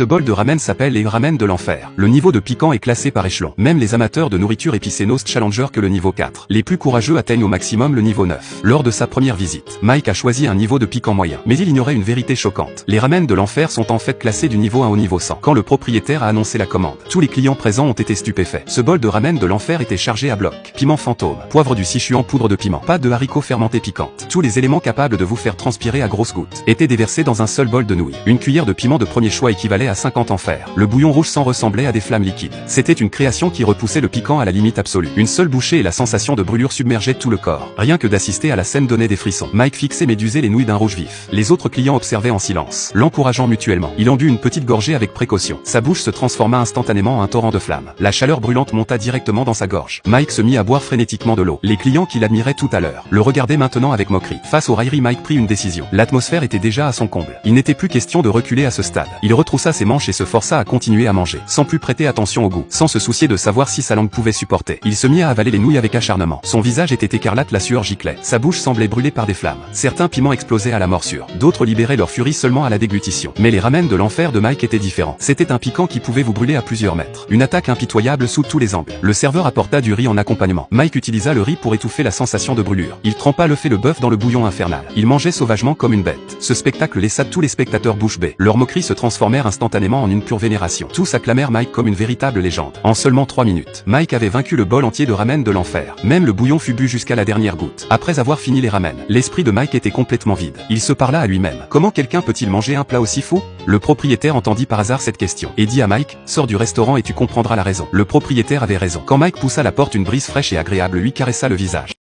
Ce bol de ramen s'appelle les ramen de l'enfer. Le niveau de piquant est classé par échelon. Même les amateurs de nourriture épicée n'osent challenger que le niveau 4. Les plus courageux atteignent au maximum le niveau 9. Lors de sa première visite, Mike a choisi un niveau de piquant moyen. Mais il ignorait une vérité choquante. Les ramen de l'enfer sont en fait classés du niveau 1 au niveau 100. Quand le propriétaire a annoncé la commande, tous les clients présents ont été stupéfaits. Ce bol de ramen de l'enfer était chargé à bloc. Piment fantôme, poivre du Sichuan, poudre de piment, pâte de haricots fermentés piquantes. Tous les éléments capables de vous faire transpirer à grosses gouttes étaient déversés dans un seul bol de nouilles. Une cuillère de piment de premier choix équivalait à 50 en fer. Le bouillon rouge sang ressemblait à des flammes liquides. C'était une création qui repoussait le piquant à la limite absolue. Une seule bouchée et la sensation de brûlure submergeait tout le corps. Rien que d'assister à la scène donnait des frissons. Mike fixait médusait les nouilles d'un rouge vif. Les autres clients observaient en silence, l'encourageant mutuellement. Il en but une petite gorgée avec précaution. Sa bouche se transforma instantanément en un torrent de flammes. La chaleur brûlante monta directement dans sa gorge. Mike se mit à boire frénétiquement de l'eau. Les clients qui l'admiraient tout à l'heure le regardaient maintenant avec moquerie. Face aux railleries, Mike prit une décision. L'atmosphère était déjà à son comble. Il n'était plus question de reculer à ce stade. Il retroussa ses manches et se força à continuer à manger, sans plus prêter attention au goût, sans se soucier de savoir si sa langue pouvait supporter. Il se mit à avaler les nouilles avec acharnement. Son visage était écarlate, la sueur giclait. Sa bouche semblait brûler par des flammes. Certains piments explosaient à la morsure. D'autres libéraient leur furie seulement à la déglutition. Mais les ramen de l'enfer de Mike étaient différents. C'était un piquant qui pouvait vous brûler à plusieurs mètres. Une attaque impitoyable sous tous les angles. Le serveur apporta du riz en accompagnement. Mike utilisa le riz pour étouffer la sensation de brûlure. Il trempa le fait le bœuf dans le bouillon infernal. Il mangeait sauvagement comme une bête. Ce spectacle laissa tous les spectateurs bouche bée. Leurs moqueries se transformèrent instantanément en une pure vénération. Tous acclamèrent Mike comme une véritable légende. En seulement 3 minutes, Mike avait vaincu le bol entier de ramen de l'enfer. Même le bouillon fut bu jusqu'à la dernière goutte. Après avoir fini les ramen, l'esprit de Mike était complètement vide. Il se parla à lui-même. Comment quelqu'un peut-il manger un plat aussi fou? Le propriétaire entendit par hasard cette question et dit à Mike, sors du restaurant et tu comprendras la raison. Le propriétaire avait raison. Quand Mike poussa la porte, une brise fraîche et agréable lui caressa le visage.